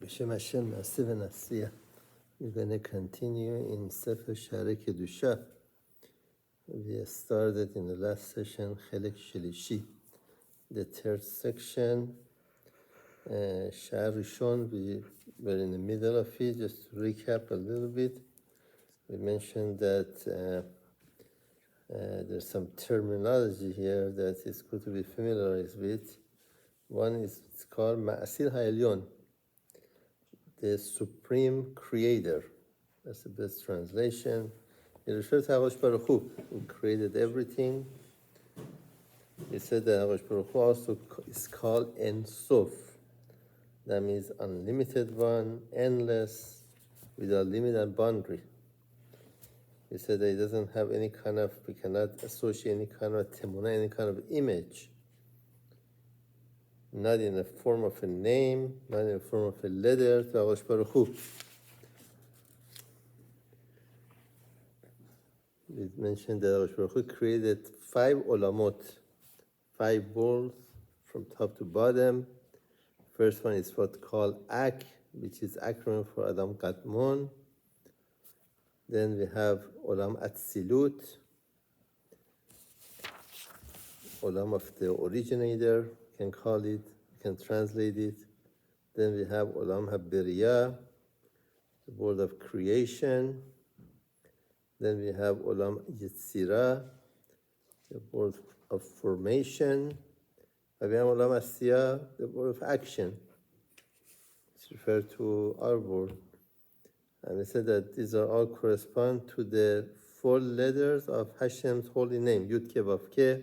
בשם השם נעשה ונצליח. We're going to continue in ספר שערי קדושה. We started in the last session חלק שלישי. The third section, שער ראשון, we were in the middle of it. Just to recap a little bit, we mentioned that there's some terminology here that is good to be familiarized with. One is it's called Ma'asir Ha'elyon, the Supreme Creator. That's the best translation. It refers to HaKadosh Baruch Hu, who created everything. He said that HaKadosh Baruch Hu also is called En Sof. That means unlimited one, endless, without limit and boundary. He said that he doesn't have any kind of, we cannot associate any kind of temuna, any kind of image. Not in the form of a name, not in the form of a letter to HaKadosh Baruch Hu. We mentioned that HaKadosh Baruch Hu created 5 olamot, 5 worlds from top to bottom. First one is what's called Ak, which is acronym for Adam Kadmon. Then we have Olam Atzilut, Olam of the originator, you can call it, you can translate it. Then we have Olam HaBeriyah, the world of creation. Then we have Olam Yetzirah, the world of formation. And we have Olam Asiyah, the world of action. It's referred to our world. And we said that these are all correspond to the 4 letters of Hashem's holy name, Yud Ke Vav Ke,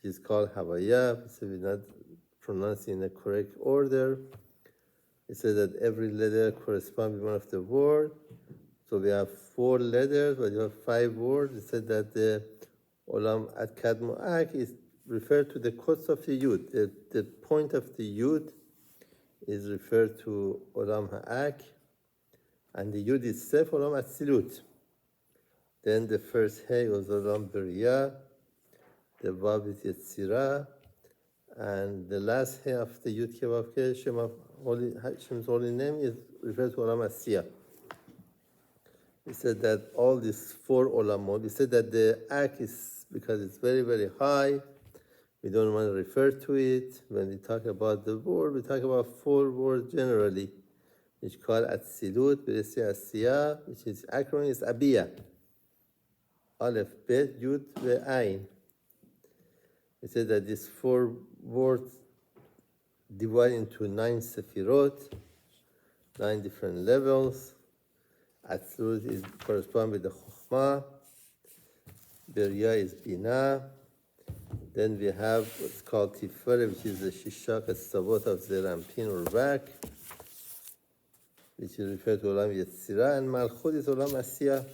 which is called Havaya. We said we're not pronouncing in the correct order. We said that every letter corresponds with one of the words. So we have 4 letters, but you have 5 words. We said that the Olam At Kadmo'ak is referred to the quotes of the Yud. The point of the Yud is referred to Olam Ha'ak, and the Yud itself, Olam Atzilut. Then the first Hey was Olam Beriyah, the Vav is Yetzirah, and the last Hey of the Yud Ke Vav Ke, Hashem's holy name, is referred to Olam Asiyah. We said that all these 4 olamot, we said that the Ak is, because it's very, very high, we don't want to refer to it. When we talk about the word, we talk about 4 words generally, which called Atzilut, Beresi Asiyah, which is acronym is Abiyah. Aleph, Bet, Yud, Ve, Ain. We said that these 4 words divide into 9 sefirot, 9 different levels. Atzilut is correspond with the Chokhmah. Beriyah is Binah. Then we have what's called Tiferet, which is the Shishak Tzavot of Zerampin or back, which is referred to Olam Yetzirah, and Malchut is Olam Asiyah.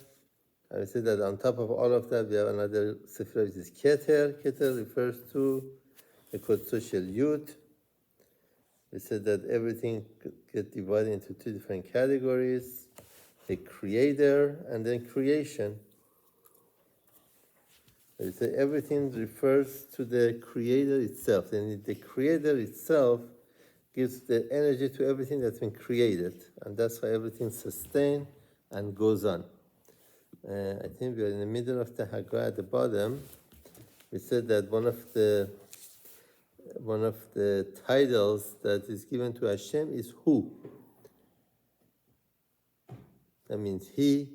And we said that on top of all of that, we have another Sephira, which is Keter. Keter refers to the Kodesh Shel Yud. We said that everything gets divided into 2 different categories, the creator and then creation. We say everything refers to the creator itself, and the creator itself gives the energy to everything that's been created, and that's why everything sustains and goes on. I think we are in the middle of the Haggadah at the bottom. We said that one of the titles that is given to Hashem is Hu. That means He,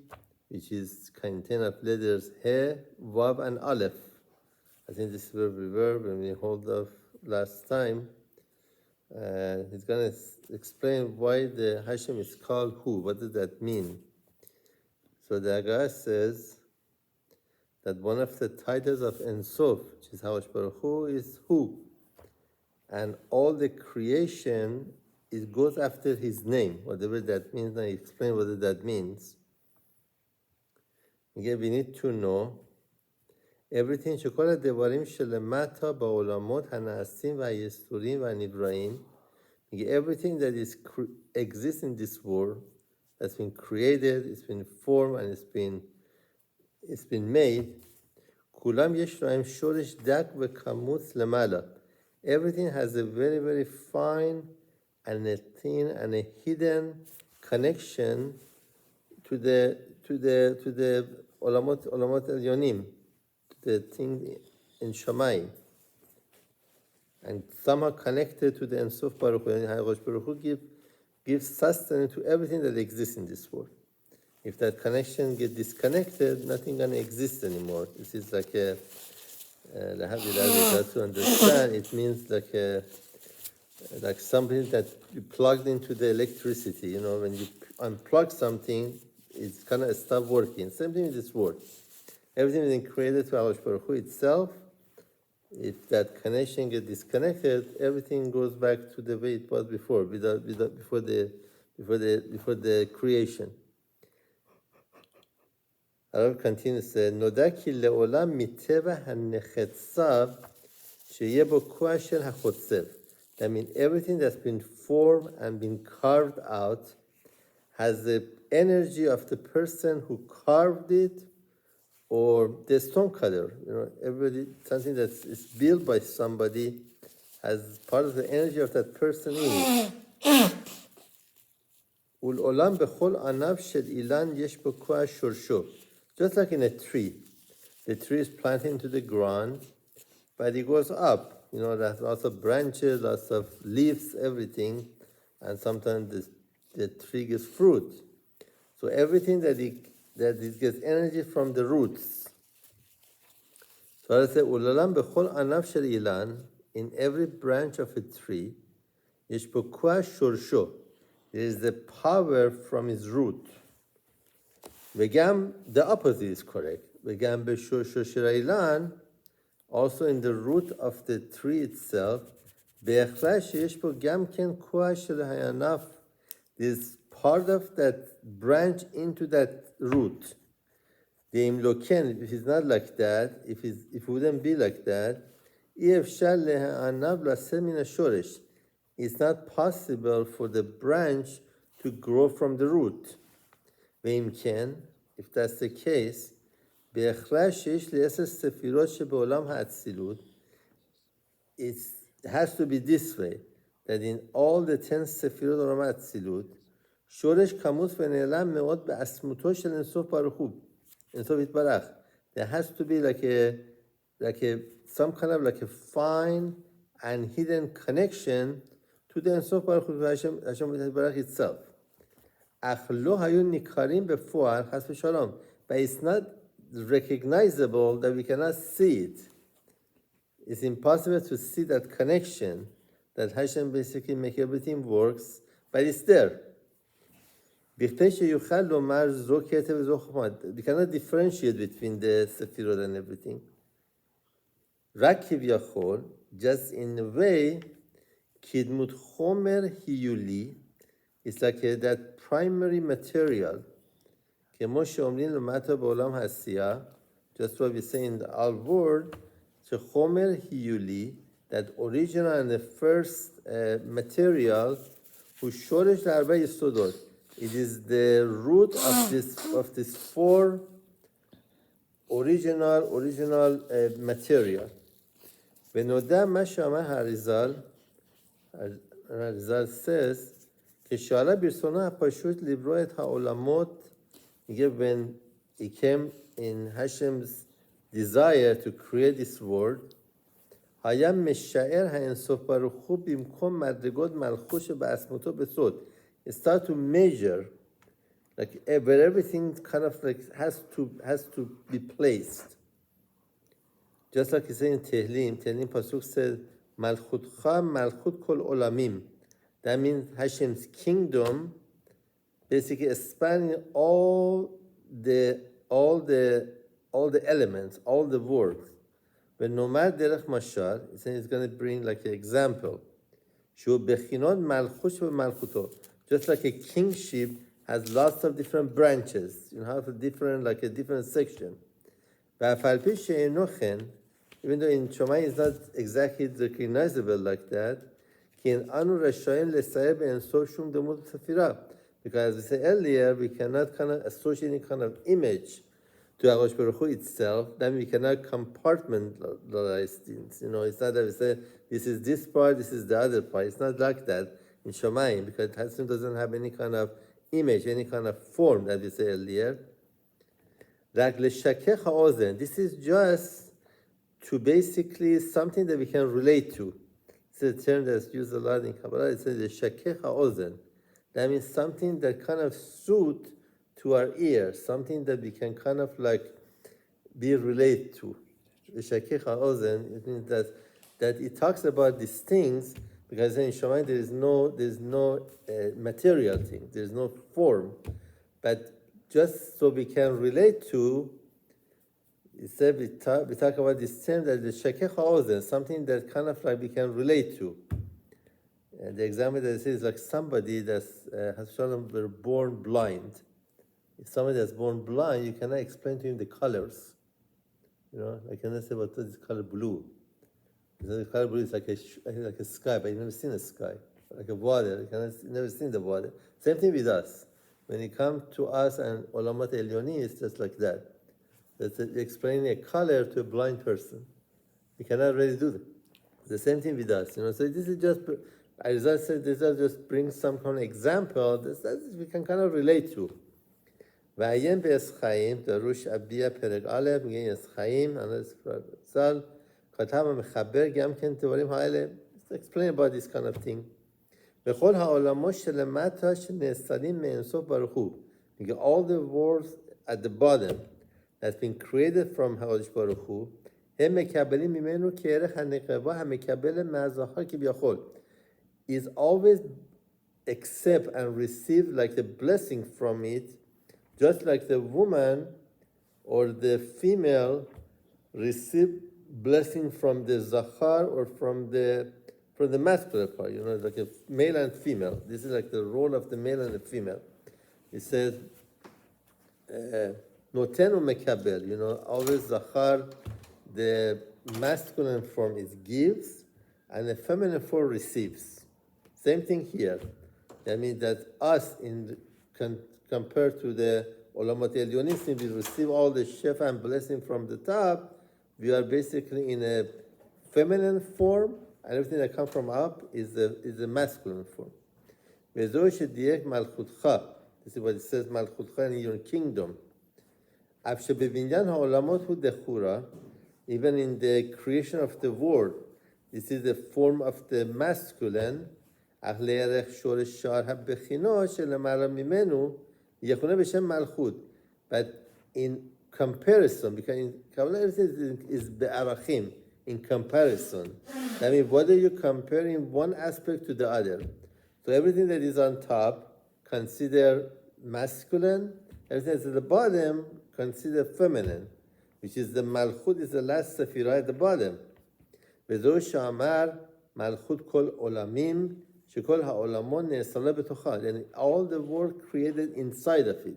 which is contained of letters He, Vav, and Aleph. I think this is where we were when we hold off last time. He's going to explain why the Hashem is called Hu. What does that mean? So the Haggadah says that one of the titles of En Sof, which is HaKadosh Baruch Hu, is Hu. And all the creation, it goes after his name, whatever that means. I explain what that means. Again, we need to know everything שכל הדברים שלמטה בעולמות הנעשים והיסתוריים והנבראים, everything that exists in this world, that's been created, it's been formed, and it's been made, כולם יש להם שורש דק וכמוץ למעלה. Everything has a very, very fine and a thin and a hidden connection to the Olamot Elyonim, the thing in Shammai, and somehow connected to the Ein Sof Baruch Hu. And HaKadosh Baruch Hu gives sustenance to everything that exists in this world. If that connection gets disconnected, nothing gonna exist anymore. This is like a to understand. It means like something that you plugged into the electricity. You know, when you unplug something, it's gonna stop working. Same thing with this world. Everything is created to HaKadosh Baruch Hu itself. If that connection gets disconnected, everything goes back to the way it was before, before the creation. Arav continues to say, "Noda ki le'olam miteva hanechetzav sheyeh bo koach shel hachotzev." That means everything that's been formed and been carved out has the energy of the person who carved it, or the stone cutter. You know, something that is built by somebody has part of the energy of that person in it. Ul'olam bechol anav shel ilan yesh bo koach shorsho. Just like in a tree, the tree is planted into the ground, but it goes up. You know, there's lots of branches, lots of leaves, everything, and sometimes the tree gives fruit. So everything that it gets energy from the roots. So I say, "Ulalam bechol anav shel ilan," in every branch of a tree, yesh bo koach shorsho. There is the power from its root. Vegam, the opposite is correct. Vegam b'shorsho shel ilan, also in the root of the tree itself, be'echla sheyesh bo gam ken koach shel hayanaf. This part of that branch into that root. Ve'im lo ken, if it's not like that, if it wouldn't be like that, efshar leha'anav laseh min hashoresh. It's not possible for the branch to grow from the root. Ve'im ken, if that's the case, be'echla sheyesh li'eser sefirot shebe'olam ha'atzilut, it has to be this way, that in all the 10 sefirot olam ha'atzilut, shoresh kamus ve'ne'elam me'od be'asmuto shel Ein Sof Baruch Hu, Ein Sof Yitbarach. There has to be like a some kind of like a fine and hidden connection to the Ein Sof Baruch Hu, Hashem Yitbarach itself. Ach lo hayu nikarim befoar chas v'shalom, but it's not recognizable, that we cannot see it. It's impossible to see that connection, that Hashem basically make everything works, but it's there. We cannot differentiate between the sefirot and everything. Rak kivyachol, just in a way, kidmut chomer hiyuli, it's like that primary material. כמו שאומרים למטה בעולם העשייה, just what we say in the our word, שחומר היולי, that original and the first material, הוא שורש להרבה יסודות. It is the root of this four original material. ונודע מה שאמר האריזל says, כשעלה ברצונו הפשוט לברוא את העולמות, when it came in Hashem's desire to create this world, היה משער האין סוף ברוך הוא במקום מדרגות מלכות שבעצמותו בסוד. It starts to measure, like where everything kind of like has to be placed. Just like he said in Tehillim Pasuk said, Malchutcha Malchut Kol Olamim. That means Hashem's kingdom basically expanding all the elements, all the words. But nomad derech mashal, it's going to bring like an example. Shu bechinot malchut ve'malchuto. Just like a kingship has lots of different branches, you have a different section. V'afal pi she'eino chen, even though in Shammai it's not exactly recognizable like that, ki en anu rashayim lesayer be'en sof shum demut sefirah. Because as we said earlier, we cannot kind of associate any kind of image to HaKadosh Baruch Hu itself. Then we cannot compartmentalize things. You know, it's not that we say this is this part, this is the other part. It's not like that. in Shamayim, because Hashem doesn't have any kind of image, any kind of form that we said earlier. This is just to basically something that we can relate to. It's a term that's used a lot in Kabbalah. It says shakech ha'ozen. That means something that kind of suit to our ear, something that we can kind of like be related to. Shakech ha'ozen, it means that it talks about these things, because in Shamayim there is no material thing, there is no form, but just so we can relate to. Instead, we talk about this term that the shakech ha'ozen, something that kind of like we can relate to. And the example that it says like somebody that's were born blind. If somebody that's born blind, you cannot explain to him the colors. I cannot say what is color blue. The color blue is like a sky, but you've never seen a sky. Like a water, you've never seen the water. Same thing with us. When it comes to us and Olamat Elyoni, it's just like that. That's explaining a color to a blind person. You cannot really do that. The same thing with us. So this is just, as I said, this just brings some kind of example that we can kind of relate to. ועיין בעץ חיים, דרוש אביה פרק א', מגיעים עץ חיים, אני ספר ז"ל, כתב המחבר גם כן דברים האלה, explain about this kind of thing. בכל העולמות שלמטה שנאצלים מאינסוף ברוך הוא, all the worlds at the bottom that's been created from הקודש ברוך הוא, הם מקבלים ממנו כערך הנקבה המקבל מהזכר כביכול. Is always accept and receive like the blessing from it, just like the woman or the female receive blessing from the zachar or from the masculine part, like a male and female. This is like the role of the male and the female. It says, notenu mekabel, always zachar, the masculine form is gives, and the feminine form receives. Same thing here. That means that us compared to the Olamat Elyonism, we receive all the shefa and blessing from the top. We are basically in a feminine form, and everything that comes from up is a masculine form. This is what it says, Malchutcha in your kingdom. Even in the creation of the world, this is the form of the masculine. But in comparison, because in Kabbalah everything is be'arachim, in comparison. That means what are you comparing one aspect to the other? So everything that is on top, consider masculine. Everything that's at the bottom, consider feminine, which is the malchut is the last sephirah at the bottom. V'zo she'amar malchut kol olamim shekol ha'olamon ne'esala b'tocha. And all the world created inside of it.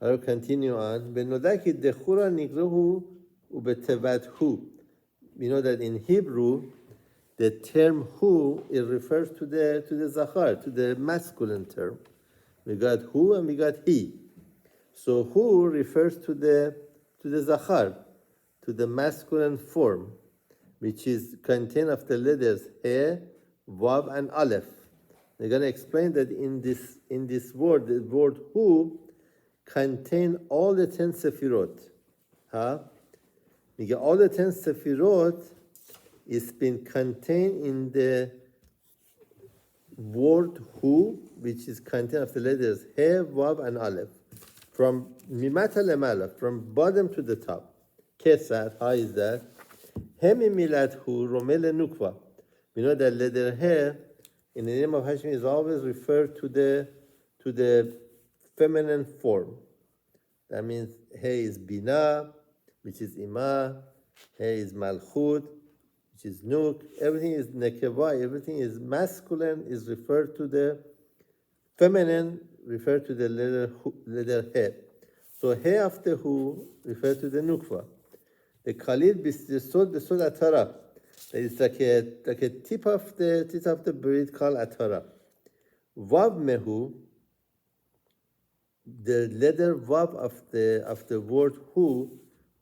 I will continue on. V'noda ki dechura nigruhu u'betevat hu. We know that in Hebrew, the term hu, it refers to the zachar, to the masculine term. We got hu and we got he. So hu refers to the zachar, to the masculine form, which is contained of the letters he, vav, and aleph. They're going to explain that in this word, the word hu contain all the 10 sefirot. All the 10 sefirot is been contained in the word hu, which is contained of the letters he, vav, and aleph. From mimata lemala, from bottom to the top. Kesat, how is that? Hemi milat hu romele nukva. We know that letter he in the name of Hashem is always referred to the feminine form. That means he is bina, which is ima, he is malchut, which is nuk. Everything is nekeva, everything is masculine, is referred to the feminine, referred to the letter he. So he after hu refers to the nukva. The khalid bisod atara. It's like a tip of the bird called atara. Vav mehu, the letter vav of the word hu,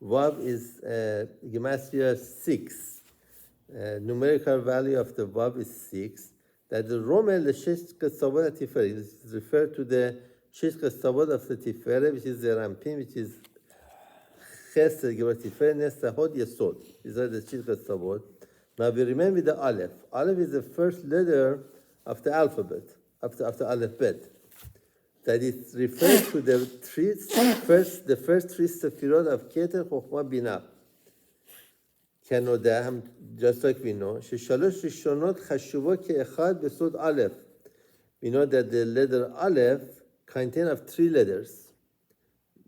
vav is gematria 6. Numerical value of the vav is 6. that the Romel, the Shesh Kesavod Tiferet, is referred to the Shesh Kesavod of the Tiferet, which is the Rampin, which is Chesed, Gevar Tiferet, Nesahod, Yesod. These are the Shesh Kesavod. Now we remain with the Aleph. Aleph is the first letter of the alphabet, after Aleph Bet. That is referred to the first three Sefirot of Keter, Chokhmah, Binah. Kenodah, just like we know, Sheshalosh Rishonot Chashuva Ke'echad Besod Aleph. We know that the letter Aleph contains of three letters.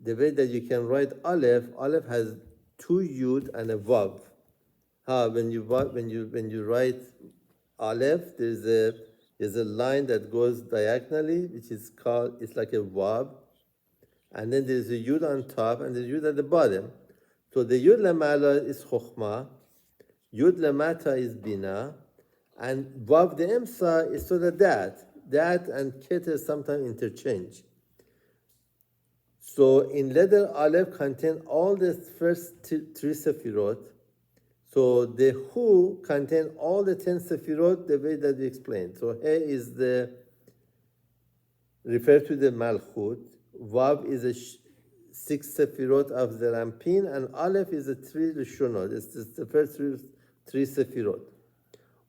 The way that you can write Aleph has two Yud and a Vav. When you write Aleph, there's a line that goes diagonally, which is called, it's like a Vav, and then there's a Yud on top and there's a Yud at the bottom. So the Yud Lamala is Chokhmah, Yud Lamata is Bina, and Vav the Emsa is sort of that. That and Keter sometimes interchange. So in letter Aleph contain all the first three Sefirot. So the Hu contain all the 10 Sefirot the way that we explained. So He is referred to the Malchut, Vav is a 6 Sefirot of the Rampin, and Aleph is the 3 Rishonot. It's the first three Sefirot.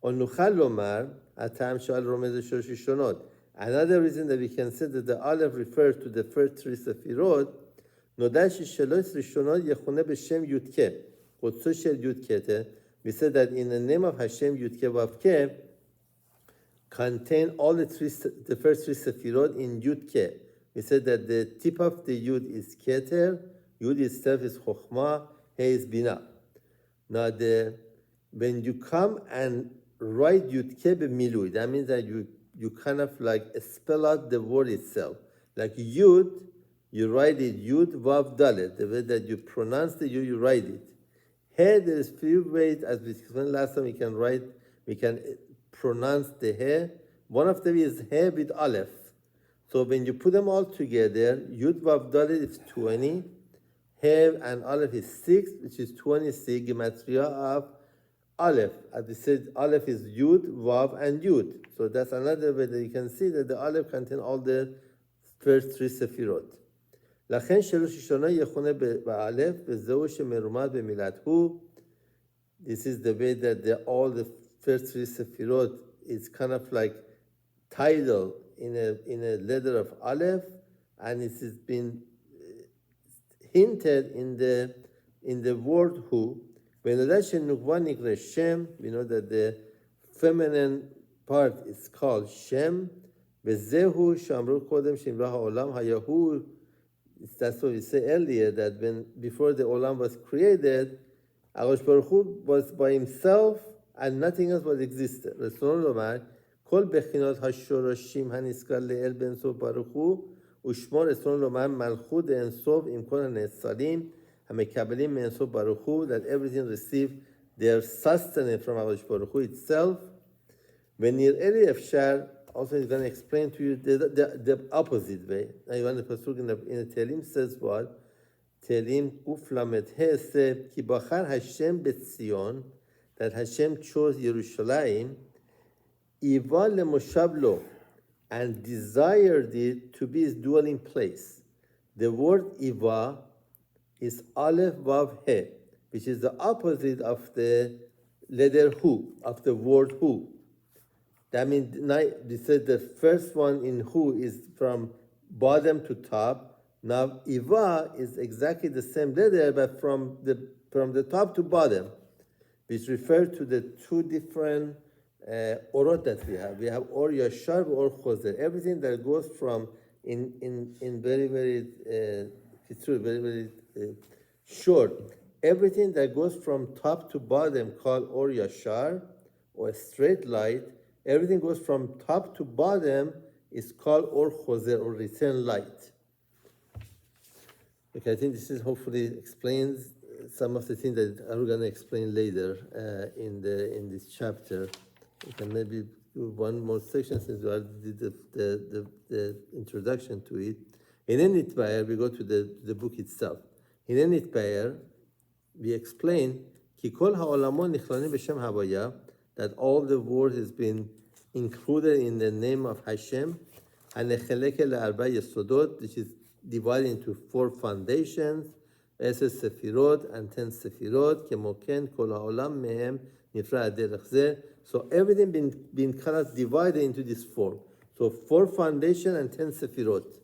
On Nuchal Lomar, Attain Shal Romez Shosh Rishonot. Another reason that we can say that the Aleph refers to the first 3 Sefirot, Nodash Shalosh Rishonot Yechone B'Shem Yudke. We said that in the name of Hashem Yudke Vavke contain all the first 3 Sefirot in Yudke. We said that the tip of the Yud is Keter, Yud itself is Chokhmah, He is Bina. Now when you come and write Yudke b'milui, that means that you kind of like spell out the word itself. Like Yud, you write it Yud Vav Dalet. The way that you pronounce the Yud, you write it. He, there is few ways, as we explained last time, we can pronounce the He. One of them is He with Aleph. So when you put them all together, Yud Vav Dalet is 20, He and Aleph is 6, which is 26, Gematria of Aleph. As we said, Aleph is Yud, Vav, and Yud. So that's another way that you can see that the Aleph contains all the first 3 Sefirot. לכן שלוש ראשונה יכונה באלף, וזהו שמרומז במילת הוא. This is the way that all the first 3 Sefirot is kind of like title in a letter of Aleph, and it has been hinted in the word who. We know that the feminine part is called Shem. וזהו שאמרו קודם שנברא העולם היה הוא. That's what we said earlier, that before the Olam was created, Akadosh Baruch Hu was by himself and nothing else was existed. רצונו לומר, כל בחינות השורשים הנזכר לאל באינסוף ברוך הוא, ושמו רצונו לומר מלכות האינסוף עם כל הנאצלים, המקבלים מאינסוף ברוך הוא, that everything received their sustenance from Akadosh Baruch Hu itself. ונראה לי אפשר, also he's going to explain to you the opposite way. Now you want the pasuk in the Tehillim says what? Tehillim Uf Lamed He said, Ki bachar Hashem betzion, that Hashem chose Yerushalayim, Iva lemoshav lo, and desired it to be his dwelling place. The word Iva is Aleph Vav He, which is the opposite of the letter Hu, of the word Hu. That means we said the first one in Hu is from bottom to top. Now Iva is exactly the same letter, but from the top to bottom, which refers to the 2 different orot that we have. We have Or Yashar or Choser. Everything that goes from in very very short. Everything that goes from top to bottom called Or Yashar, or a straight light. Everything goes from top to bottom is called Or Choser, or return light. Okay, I think this is hopefully explains some of the things that I'm going to explain later in this chapter. We can maybe do one more section since we already did the introduction to it. In Enitbayer, we go to the book itself. In Enitbayer, we explain Ki kol ha'olamot nichlanim b'shem havaya, that all the world has been included in the name of Hashem, הנחלקת לארבע יסודות, which is divided into 4 foundations, 10 ספירות and 10 ספירות, כמו כן כל העולם מהם נפרד דרך זה. So everything been kind of divided into these 4. So 4 foundation and 10 ספירות.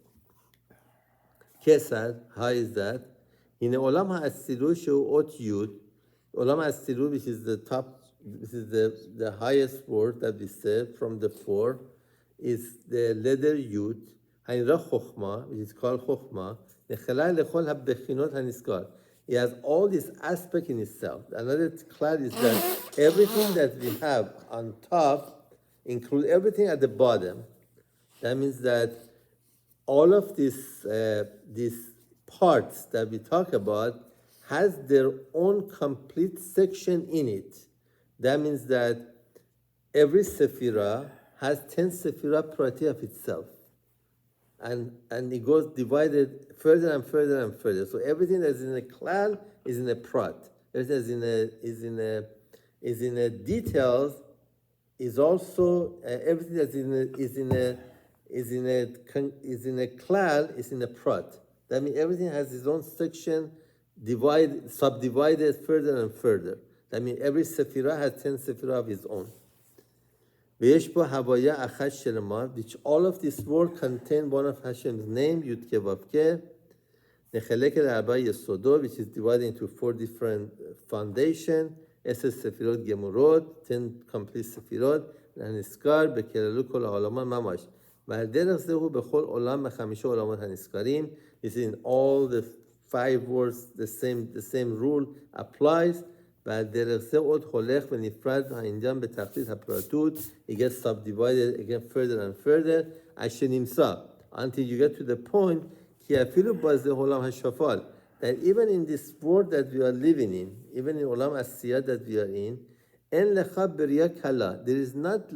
כיצד? How is that? הנה עולם האצילות שהוא אות י', עולם האצילות, which is the top, this is the highest word that we said from the 4, is the letter י', הנקרא חוכמה, which is called חוכמה, נחלה לכל הבחינות הנזכר. It has all this aspect in itself. Another class is that everything that we have on top includes everything at the bottom. That means that all of these parts that we talk about has their own complete section in it. That means that every sephira has 10 sephira property of itself. And it goes divided further and further and further. So everything that's in a klal is in a prat. Everything that's in a details is also everything that's is in a klal is in a prat. That means everything has its own section, subdivided further and further. That means every sephira has 10 sephira of its own. ויש בו הוויה אחת שלמה, which all of this word contain one of Hashem's name, י' כ' ו' כ', נחלקת לארבע יסודות, which is divided into 4 different foundations, 10 ספירות גמורות, 10 complete ספירות, הנזכר בכללות כל העולמות ממש. ועל דרך זה הוא בכל עולם מחמישה עולמות הנזכרים. This is in all the 5 words, the same rule applies. ועל דרך זה עוד הולך ונפרד העניין בתחתית הפרטות. It gets subdivided again further and further. שנמצא, until you get to the point, כי אפילו בזה עולם השפל, that even in this world that we are living in, even in עולם עשייה that we are in, אין לך בריאה קלה. There is not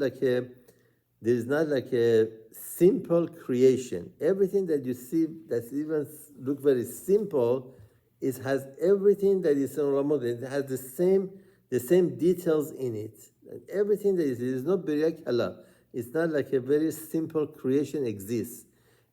like a simple creation. Everything that you see that even look very simple, it has everything that is in Olamot. It has the same details in it. And everything that is, there is no biriya kala. It's not like a very simple creation exists.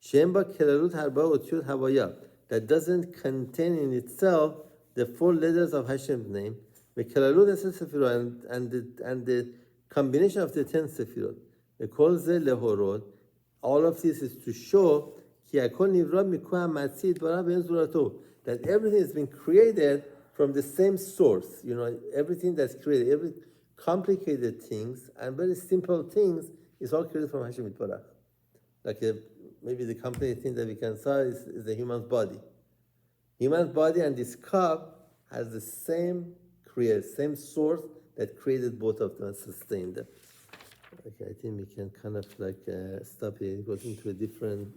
Shemba kelalut harba otyot havaya. That doesn't contain in itself the 4 letters of Hashem's name. The kelalut sefirot and the combination of the 10 sefirot. The kol ze lehorot. All of this is to show ki hakol nivra mikoha matzid bara ben zurato. That everything has been created from the same source. You know, everything that's created, every complicated things and very simple things is all created from Hashem Yitbarach. Like maybe the complicated thing that we can say is the human's body. Human's body and this cup has the same same source that created both of them and sustained them. Okay, I think we can kind of like stop here. It goes into a different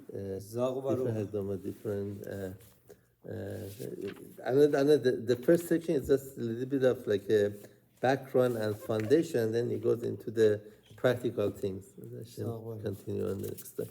the first section is just a little bit of like a background and foundation, then it goes into the practical things. I shall continue on the next step.